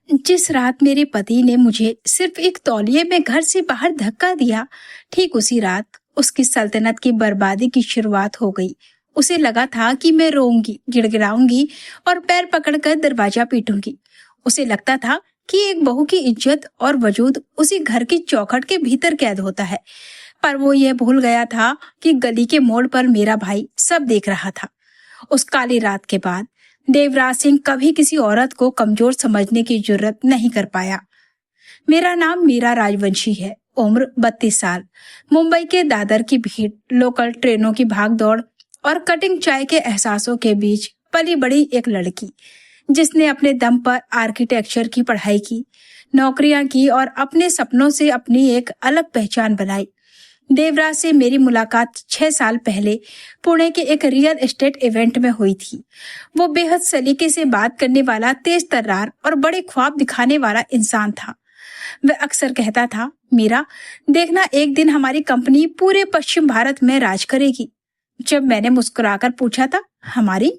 जिस रात मेरे पति ने मुझे सिर्फ एक तौलिए में घर से बाहर धक्का दिया, ठीक उसी रात उसकी सल्तनत की बर्बादी की शुरुआत हो गई। उसे लगा था कि मैं रोऊंगी, गिड़गिड़ाऊंगी और पैर पकड़कर दरवाजा पीटूंगी। उसे लगता था कि एक बहू की इज्जत और वजूद उसी घर की चौखट के भीतर कैद होता है। पर वो ये भूल गया था कि गली के मोड़ पर मेरा भाई सब देख रहा था। उस काली रात के बाद देवराज सिंह कभी किसी औरत को कमजोर समझने की जुर्रत नहीं कर पाया। मेरा नाम मीरा राजवंशी है। उम्र 32 साल। मुंबई के दादर की भीड़, लोकल ट्रेनों की भागदौड़ और कटिंग चाय के एहसासों के बीच पली बड़ी एक लड़की, जिसने अपने दम पर आर्किटेक्चर की पढ़ाई की, नौकरियां की और अपने सपनों से अपनी एक अलग पहचान बनाई। देवराज से मेरी मुलाकात 6 साल पहले पुणे के एक रियल एस्टेट इवेंट में हुई थी। वो बेहद सलीके से बात करने वाला, तेज तर्रार और बड़े ख्वाब दिखाने वाला इंसान था। वह अक्सर कहता था, मीरा देखना, एक दिन हमारी कंपनी पूरे पश्चिम भारत में राज करेगी। जब मैंने मुस्कुराकर पूछा था, हमारी?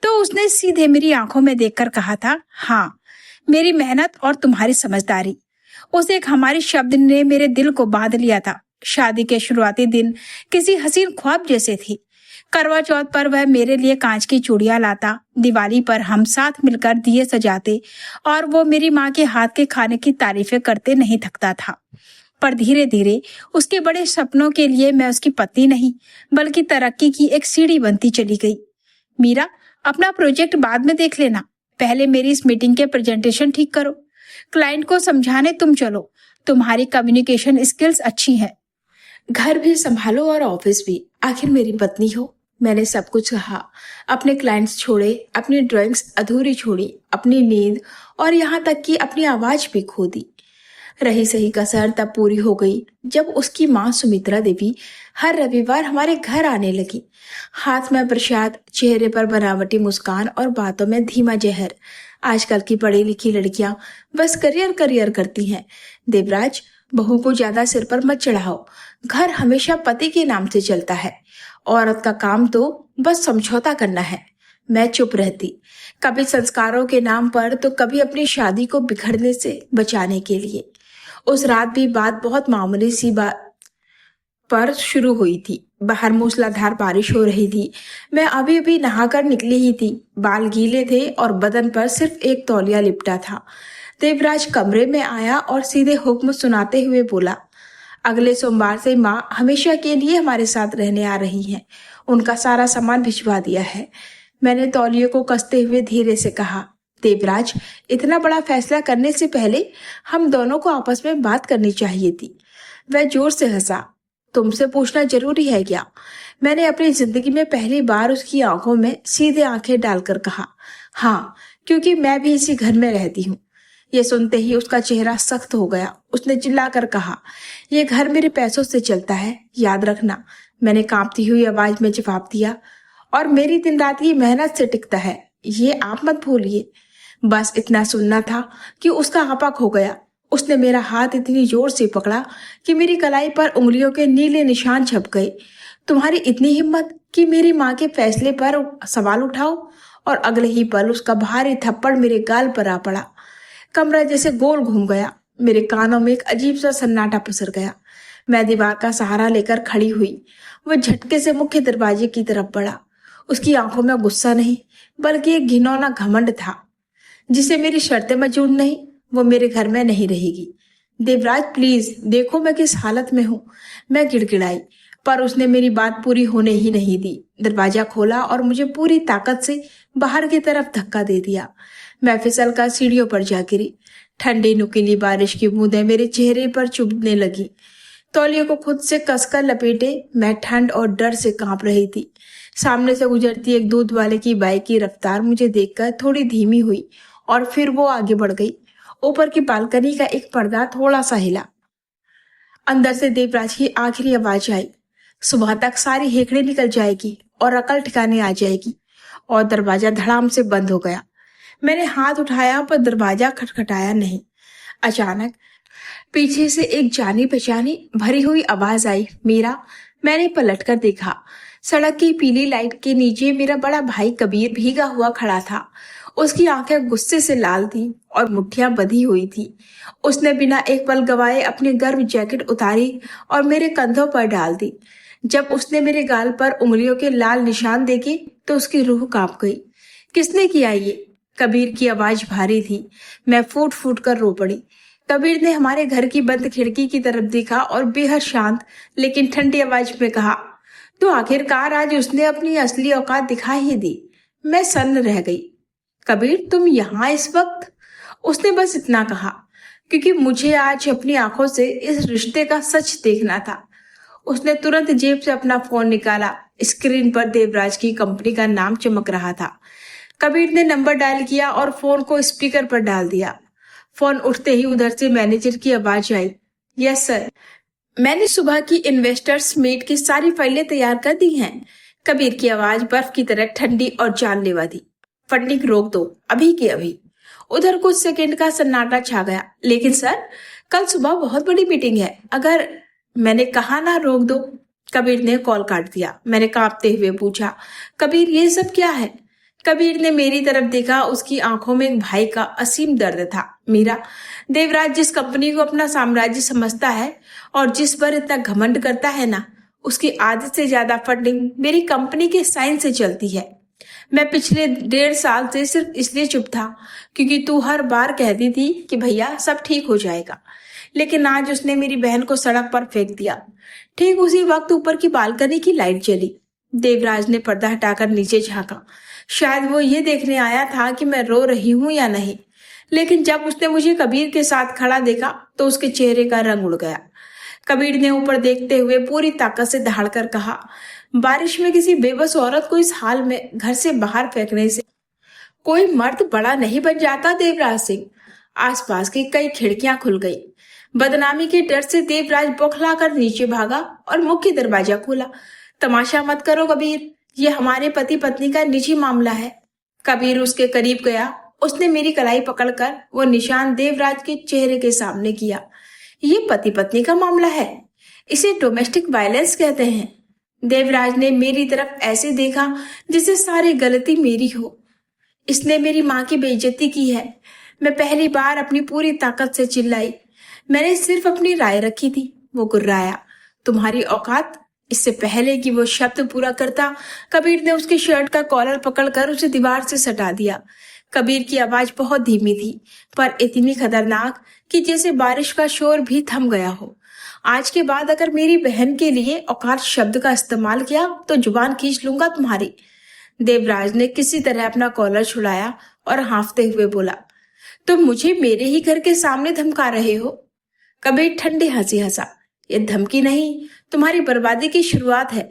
तो उसने सीधे मेरी आंखों में देखकर कहा था, हाँ, मेरी मेहनत और तुम्हारी समझदारी। उस एक हमारे शब्द ने मेरे दिल को बांध लिया था। शादी के शुरुआती दिन किसी हसीन ख्वाब जैसे थी। करवा चौथ पर वह मेरे लिए कांच की चूड़ियां लाता, दिवाली पर हम साथ मिलकर दिए सजाते और वो मेरी माँ के हाथ के खाने की तारीफें करते नहीं थकता था। पर धीरे धीरे उसके बड़े सपनों के लिए मैं उसकी पत्नी नहीं, बल्कि तरक्की की एक सीढ़ी बनती चली गई। मीरा, अपना प्रोजेक्ट बाद में देख लेना, पहले मेरी इस मीटिंग के प्रेजेंटेशन ठीक करो। क्लाइंट को समझाने तुम चलो, तुम्हारी कम्युनिकेशन स्किल्स अच्छी है। घर भी संभालो और ऑफिस भी, आखिर मेरी पत्नी हो। मैंने सब कुछ कहा। अपने क्लाइंट्स छोड़े, अपनी ड्राइंग्स अधूरी छोड़ी, अपनी नींद और यहाँ तक कि अपनी आवाज भी खो दी। रही सही कसर तब पूरी हो गई जब उसकी माँ सुमित्रा देवी हर रविवार हमारे घर आने लगी। हाथ में प्रसाद, चेहरे पर बनावटी मुस्कान और बातों में धीमा जहर। आजकल की पढ़ी लिखी लड़कियां बस करियर करियर करती हैं। देवराज, बहू को ज्यादा सिर पर मत चढ़ाओ। घर हमेशा पति के नाम से चलता है। औरत का काम तो बस समझौता करना है। मैं चुप रहती, कभी संस्कारों के नाम पर तो कभी अपनी शादी को बिखरने से बचाने के लिए। उस रात भी बात बहुत मामूली सी बात पर शुरू हुई थी। बाहर मूसलाधार बारिश हो रही थी। मैं अभी अभी नहाकर निकली ही थी। बाल गीले थे और बदन पर सिर्फ एक तौलिया लिपटा था। देवराज कमरे में आया और सीधे हुक्म सुनाते हुए बोला, अगले सोमवार से माँ हमेशा के लिए हमारे साथ रहने आ रही हैं। उनका सारा सामान भिजवा दिया है। मैंने तौलिए को कसते हुए धीरे से कहा, देवराज, इतना बड़ा फैसला करने से पहले हम दोनों को आपस में बात करनी चाहिए थी। वह जोर से हंसा। तुमसे पूछना जरूरी है क्या? मैंने अपनी जिंदगी में पहली बार उसकी आंखों में सीधे आंखें डालकर कहा, हाँ, क्योंकि मैं भी इसी घर में रहती हूँ। ये सुनते ही उसका चेहरा सख्त हो गया। उसने चिल्लाकर कहा, ये घर मेरे पैसों से चलता है, याद रखना। मैंने कांपती हुई आवाज में जवाब दिया, और मेरी दिन रात की मेहनत से टिकता है, ये आप मत भूलिए। बस इतना सुनना था कि उसका आपा खो गया। उसने मेरा हाथ इतनी जोर से पकड़ा कि मेरी कलाई पर उंगलियों के नीले निशान छप गए। तुम्हारी इतनी हिम्मत कि मेरी माँ के फैसले पर सवाल उठाओ? और अगले ही पल उसका भारी थप्पड़ मेरे गाल पर आ पड़ा। कमरा जैसे गोल घूम गया। मेरे कानों में एक अजीब सा सन्नाटा पसर गया। मैं दीवार का सहारा लेकर खड़ी हुई। वह झटके से मुख्य दरवाजे की तरफ बढ़ा। उसकी आंखों में गुस्सा नहीं, बल्कि एक घिनौना घमंड था। जिसे मेरी शर्तें मंजूर नहीं, वो मेरे घर में नहीं रहेगी। देवराज, प्लीज देखो मैं किस हालत में हूँ। मैं गिड़गिड़ाई, पर उसने मेरी बात पूरी होने ही नहीं दी। दरवाजा खोला और मुझे पूरी ताकत से बाहर की तरफ धक्का दे दिया। मैं फिसल कर सीढ़ियों पर जा गिरी। ठंडी नुकीली बारिश की बूंदें मेरे चेहरे पर चुभने लगी। तौलिए को खुद से कसकर लपेटे मैं ठंड और डर से कांप रही थी। सामने से गुजरती एक दूध वाले की बाइक की रफ्तार मुझे देखकर थोड़ी धीमी हुई और फिर वो आगे बढ़ गई। ऊपर की बालकनी का एक पर्दा थोड़ा सा हिला। अंदर से देवराज की आखिरी आवाज आई, सुबह तक सारी हेकड़े निकल जाएगी और अकल ठिकाने आ जाएगी। और दरवाजा धड़ाम से बंद हो गया। मैंने हाथ उठाया पर दरवाजा खटखटाया नहीं। अचानक पीछे से एक जानी पहचानी भरी हुई आवाज आई, मीरा। मैंने पलटकर देखा। सड़क की पीली लाइट के नीचे मेरा बड़ा भाई कबीर भीगा हुआ खड़ा था। उसकी आंखें गुस्से से लाल थी और मुट्ठियां बंधी हुई थी। उसने बिना एक पल गवाए अपनी गर्म जैकेट उतारी और मेरे कंधों पर डाल दी। जब उसने मेरे गाल पर उंगलियों के लाल निशान देखे तो उसकी रूह कांप गई। किसने किया ये? कबीर की आवाज भारी थी। मैं फूट फूट कर रो पड़ी। कबीर ने हमारे घर की बंद खिड़की की तरफ देखा और बेहद शांत लेकिन ठंडी आवाज में कहा, तो आखिरकार आज उसने अपनी असली औकात दिखा ही दी। मैं सन्न रह गई। कबीर, तुम यहाँ इस वक्त? उसने बस इतना कहा, क्योंकि मुझे आज अपनी आंखों से इस रिश्ते का सच देखना था। उसने तुरंत जेब से अपना फोन निकाला। स्क्रीन पर देवराज की कंपनी का नाम चमक रहा था। कबीर ने नंबर डायल किया और फोन को स्पीकर पर डाल दिया। फोन उठते ही उधर से मैनेजर की आवाज आई, यस सर, मैंने सुबह की इन्वेस्टर्स मीट की सारी फाइलें तैयार कर दी हैं। कबीर की आवाज बर्फ की तरह ठंडी और जानलेवा थी। फंडिंग रोक दो, अभी के अभी। उधर कुछ सेकंड का सन्नाटा छा गया। लेकिन सर, कल सुबह बहुत बड़ी मीटिंग है। अगर मैंने कहा ना रोक दो। कबीर ने कॉल काट दिया। मैंने कांपते हुए पूछा, कबीर ये सब क्या है? कबीर ने मेरी तरफ देखा। उसकी आंखों में एक भाई का असीम दर्द था। मीरा, देवराज जिस कंपनी को अपना साम्राज्य समझता है और जिस पर इतना घमंड करता है ना, उसकी आधे से ज्यादा फंडिंग मेरी कंपनी के साइन से चलती है। मैं पिछले 1.5 साल से सिर्फ इसलिए चुप था क्योंकि तू हर बार कहती थी कि भैया सब ठीक हो जाएगा। लेकिन आज उसने मेरी बहन को सड़क पर फेंक दिया। ठीक उसी वक्त ऊपर की बालकनी की लाइट जली। देवराज ने पर्दा हटाकर नीचे झांका। शायद वो ये देखने आया था कि मैं रो रही हूं या नहीं। लेकिन जब उसने मुझे कबीर के साथ खड़ा देखा तो उसके चेहरे का रंग उड़ गया। कबीर ने ऊपर देखते हुए पूरी ताकत से दहाड़कर कहा, बारिश में किसी बेबस औरत को इस हाल में घर से बाहर फेंकने से कोई मर्द बड़ा नहीं बन जाता देवराज सिंह। आसपास की कई खिड़कियां खुल गई। बदनामी के डर से देवराज बौखलाकर नीचे भागा और मुख्य दरवाजा खोला। तमाशा मत करो कबीर, ये हमारे पति पत्नी का निजी मामला है। कबीर उसके करीब गया। उसने मेरी कलाई पकड़कर वो निशान देवराज के चेहरे के सामने किया। ये पति पत्नी का मामला है, इसे डोमेस्टिक वायलेंस कहते हैं। देवराज ने मेरी तरफ ऐसे देखा जिसे सारी गलती मेरी हो। इसने मेरी माँ की बेइज्जती की है। मैं पहली बार अपनी पूरी ताकत से चिल्लाई। मैंने सिर्फ अपनी राय रखी थी। वो गुर्राया, तुम्हारी औकात? इससे पहले कि वो शब्द पूरा करता, कबीर ने उसके शर्ट का कॉलर पकड़कर उसे दीवार से सटा दिया। कबीर की आवाज बहुत धीमी थी, पर इतनी खतरनाक कि जैसे बारिश का शोर भी थम गया हो। आज के बाद अगर मेरी बहन के लिए औकात शब्द का इस्तेमाल किया तो जुबान खींच लूंगा तुम्हारी। देवराज ने किसी तरह अपना कॉलर छुड़ाया और हांफते हुए बोला, तुम मुझे मेरे ही घर के सामने धमका रहे हो? कबीर ठंडी हंसी हंसा, ये धमकी नहीं, तुम्हारी बर्बादी की शुरुआत है।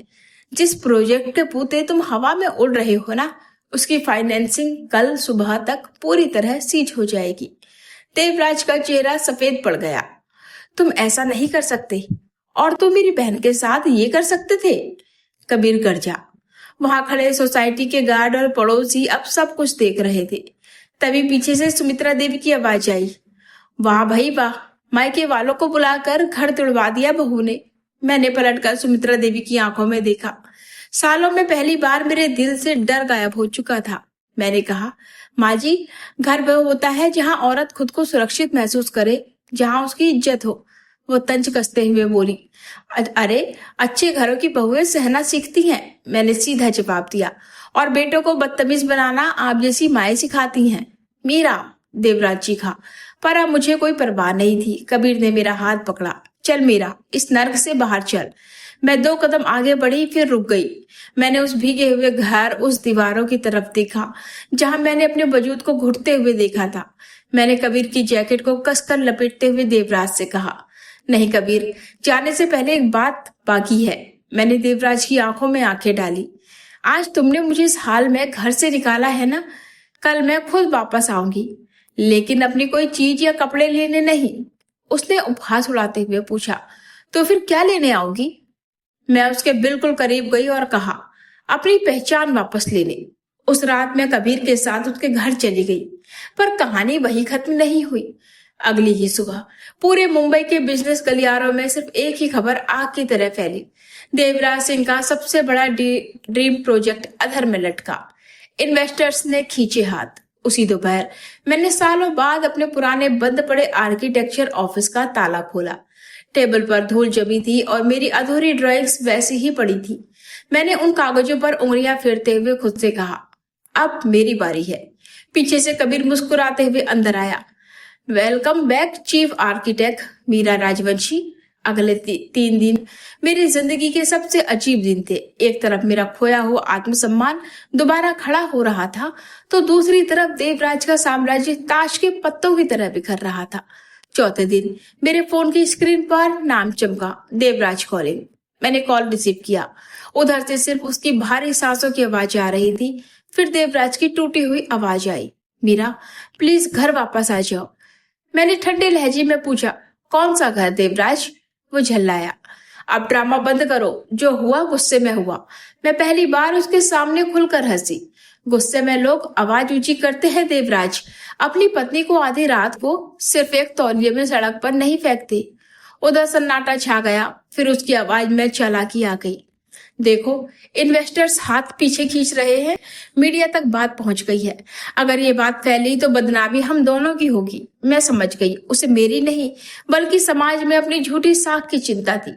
जिस प्रोजेक्ट के पूते तुम हवा में उड़ रहे हो ना, उसकी फाइनेंसिंग कल सुबह तक पूरी तरह सीज हो जाएगी। देवराज का चेहरा सफेद पड़ गया। तुम ऐसा नहीं कर सकते, और तुम मेरी बहन के साथ ये कर सकते थे? कबीर गरजा। वहां खड़े सोसाइटी के गार्ड और पड़ोसी अब सब कुछ देख रहे थे। तभी पीछे से सुमित्रा देवी की आवाज आई, वाह भाई वाह, मायके वालों को बुलाकर घर तुड़वा दिया बहू ने। मैंने पलटकर सुमित्रा देवी की आंखों में देखा। सालों में पहली बार मेरे दिल से डर गायब हो चुका था। मैंने कहा, माँ जी, घर वह होता है जहाँ औरत खुद को सुरक्षित महसूस करे, जहाँ उसकी इज्जत हो। वो तंज कसते हुए बोली, अरे अच्छे घरों की बहुएं सहना सीखती हैं। मैंने सीधा जवाब दिया, और बेटों को बदतमीज बनाना आप जैसी माएं सिखाती हैं। मीरा, देवराज चीखा, पर अब मुझे कोई परवाह नहीं थी। कबीर ने मेरा हाथ पकड़ा, चल मीरा, इस नर्क से बाहर चल। मैं 2 कदम आगे बढ़ी, फिर रुक गई। मैंने उस भीगे हुए घर, उस दीवारों की तरफ देखा जहां मैंने अपने वजूद को घुटते हुए देखा था। मैंने कबीर की जैकेट को कसकर लपेटते हुए देवराज से कहा, नहीं कबीर, जाने से पहले एक बात बाकी है। मैंने देवराज की आंखों में आंखें डाली। आज तुमने मुझे इस हाल में घर से निकाला है ना, कल मैं खुद वापस आऊंगी, लेकिन अपनी कोई चीज या कपड़े लेने नहीं। उसने उपहास उड़ाते हुए पूछा, तो फिर क्या लेने आओगी? मैं उसके बिल्कुल करीब गई और कहा, अपनी पहचान वापस लेने। उस रात मैं कबीर के साथ उसके घर चली गई, पर कहानी वही खत्म नहीं हुई। अगली ही सुबह पूरे मुंबई के बिजनेस गलियारों में सिर्फ एक ही खबर आग की तरह फैली, देवराज सिंह का सबसे बड़ा ड्रीम प्रोजेक्ट अधर में लटका। इन्वेस्टर्स ने खींचे हाथ। उसी दोपहर मैंने सालों बाद अपने पुराने बंद पड़े आर्किटेक्चर ऑफिस का ताला खोला। टेबल पर धूल जमी थी और मेरी अधूरी ड्राइंग्स वैसी ही पड़ी थी। मैंने उन कागजों पर उंगलियां फेरते हुए खुद से कहा, अब मेरी बारी है। पीछे से कबीर मुस्कुराते हुए अंदर आया। Welcome back chief architect Meera Rajvanshi. अगले 3 दिन मेरी जिंदगी के सबसे अजीब दिन थे। एक तरफ मेरा खोया हुआ आत्मसम्मान दोबारा खड़ा हो रहा था, तो दूसरी तरफ देवराज का साम्राज्य ताश के पत्तों की तरह बिखर रहा था। चौथे दिन मेरे फोन की स्क्रीन पर नाम चमका, देवराज कॉलिंग। मैंने कॉल रिसीव किया। उधर से सिर्फ उसकी भारी सांसों की आवाज आ रही थी। फिर देवराज की टूटी हुई आवाज आई, मीरा प्लीज घर वापस आ जाओ। मैंने ठंडे लहजे में पूछा, कौन सा घर देवराज? वो झल्लाया, अब ड्रामा बंद करो। जो हुआ गुस्से में हुआ। मैं पहली बार उसके सामने खुलकर हंसी। गुस्से में लोग आवाज ऊंची करते हैं देवराज, अपनी पत्नी को आधी रात को सिर्फ एक तौलिए में सड़क पर नहीं फेंकते। उधर सन्नाटा छा गया। फिर उसकी आवाज में चालाकी आ गई, देखो इन्वेस्टर्स हाथ पीछे खींच रहे हैं, मीडिया तक बात पहुंच गई है। अगर ये बात फैली तो बदनामी हम दोनों की होगी। मैं समझ गई उसे मेरी नहीं बल्कि समाज में अपनी झूठी साख की चिंता थी।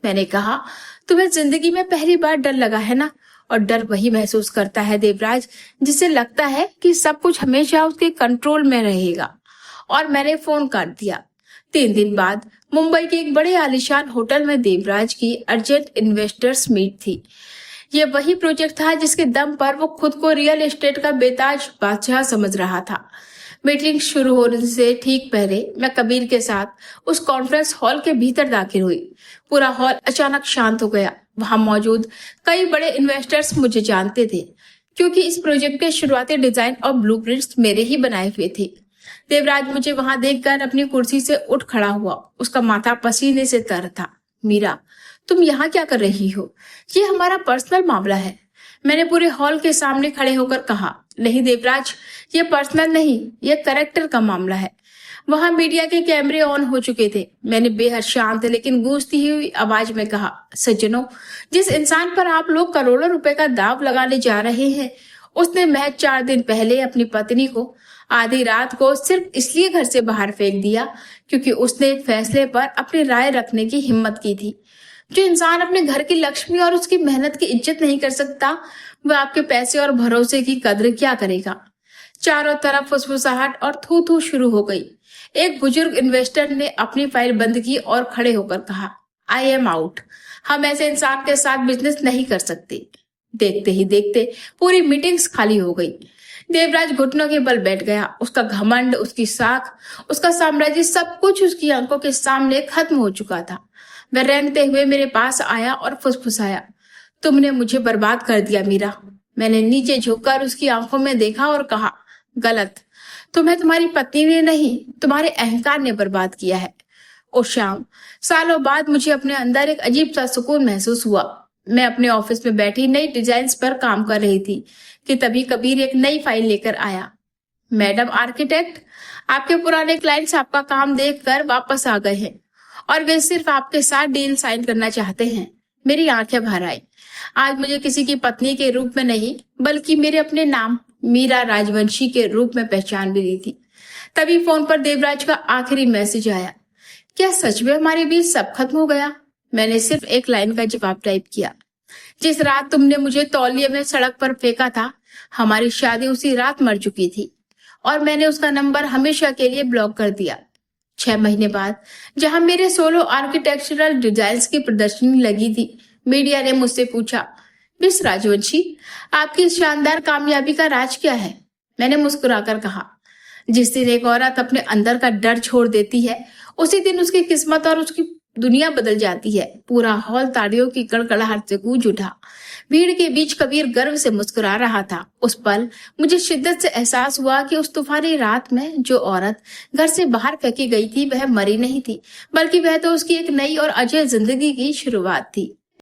मैंने कहा, तुम्हें जिंदगी में पहली बार डर लगा है ना? और डर वही महसूस करता है देवराज जिसे लगता है कि सब कुछ हमेशा उसके कंट्रोल में रहेगा। और मैंने फोन काट दिया। 3 दिन बाद मुंबई के एक बड़े आलीशान होटल में देवराज की अर्जेंट इन्वेस्टर्स मीट थी। ये वही प्रोजेक्ट था जिसके दम पर वो खुद को रियल एस्टेट का बेताज बादशाह समझ रहा था। मीटिंग शुरू होने से ठीक पहले मैं कबीर के साथ उस कॉन्फ्रेंस हॉल के भीतर दाखिल हुई। पूरा हॉल अचानक शांत हो गया। वहां मौजूद कई बड़े इन्वेस्टर्स मुझे जानते थे, क्योंकि इस प्रोजेक्ट के शुरुआती डिजाइन और ब्लूप्रिंट्स मेरे ही बनाए हुए थे। देवराज मुझे वहां देखकर अपनी कुर्सी से उठ खड़ा हुआ। उसका माथा पसीने से तर था। मीरा, तुम यहाँ क्या कर रही हो? ये हमारा पर्सनल मामला है। मैंने पूरे हॉल के सामने खड़े होकर कहा। नहीं देवराज, ये पर्सनल नहीं, ये कैरेक्टर का मामला है। वहां मीडिया के कैमरे ऑन हो चुके थे। मैंने बेहद शांत लेकिन गूंजती हुई आवाज में कहा, सज्जनों, जिस इंसान पर आप लोग करोड़ों रुपए का दाव लगाने जा रहे हैं, उसने महज 4 दिन पहले अपनी पत्नी को आधी रात को सिर्फ इसलिए घर से बाहर फेंक दिया क्योंकि उसने एक फैसले पर अपनी राय रखने की हिम्मत की थी। जो इंसान अपने घर की लक्ष्मी और उसकी मेहनत की इज्जत नहीं कर सकता, वह आपके पैसे और भरोसे की कद्र क्या करेगा? चारों तरफ फुसफुसाहट और थू थू शुरू हो गई। एक बुजुर्ग इन्वेस्टर ने अपनी फाइल बंद की और खड़े होकर कहा, आई एम आउट। हम ऐसे इंसान के साथ बिजनेस नहीं कर सकते। देखते ही देखते पूरी मीटिंग्स खाली हो गई। देवराज घुटनों के बल बैठ गया। उसका घमंड, उसकी साख, उसका साम्राज्य, सब कुछ उसकी आंखों के सामने खत्म हो चुका था। वह रेंगते हुए मेरे पास आया और फुसफुसाया, तुमने मुझे बर्बाद कर दिया मीरा। मैंने नीचे झुककर उसकी आंखों में देखा और कहा, गलत। तुम्हें तुम्हारी पत्नी ने नहीं, तुम्हारे अहंकार ने बर्बाद किया है। उस शाम सालों बाद मुझे अपने अंदर एक अजीब सा सुकून महसूस हुआ। मैं अपने ऑफिस में बैठी नई डिजाइन्स पर काम कर रही थी कि तभी कबीर एक नई फाइल लेकर आया। मैडम आर्किटेक्ट, आपके पुराने क्लाइंट्स आपका काम देखकर वापस आ गए हैं और वे सिर्फ आपके साथ डील साइन करना चाहते हैं। मेरी आंखें भर आई। आज मुझे किसी की पत्नी के रूप में नहीं बल्कि मेरे अपने नाम मीरा राजवंशी के रूप में पहचान मिली थी। तभी फोन पर देवराज का आखिरी मैसेज आया, क्या सच में हमारे बीच सब खत्म हो गया? मैंने सिर्फ एक लाइन का जवाब टाइप किया, जिस रात तुमने मुझे तौलिए में सड़क पर फेंका था, हमारी शादी उसी रात मर चुकी थी और मैंने उसका नंबर हमेशा के लिए ब्लॉक कर दिया। 6 महीने बाद जहां मेरे सोलो आर्किटेक्चरल डिजाइन्स की प्रदर्शनी लगी थी, मीडिया ने मुझसे पूछा, मिस राजवंशी, आपकी इस शानदार कामयाबी का राज क्या है? मैंने मुस्कुराकर कहा, जिस दिन एक औरत अपने अंदर का डर छोड़ देती है, उसी दिन उसकी किस्मत और उसकी दुनिया बदल जाती है। पूरा हॉल ताड़ियों की कड़कड़ाहट से गूंज उठा। भीड़ के बीच कबीर गर्व से मुस्कुरा रहा था। उस पल मुझे शिद्दत से एहसास हुआ कि उस तूफानी रात में जो औरत घर से बाहर फेंकी गई थी, वह मरी नहीं थी, बल्कि वह तो उसकी एक नई और अजय जिंदगी की शुरुआत थी।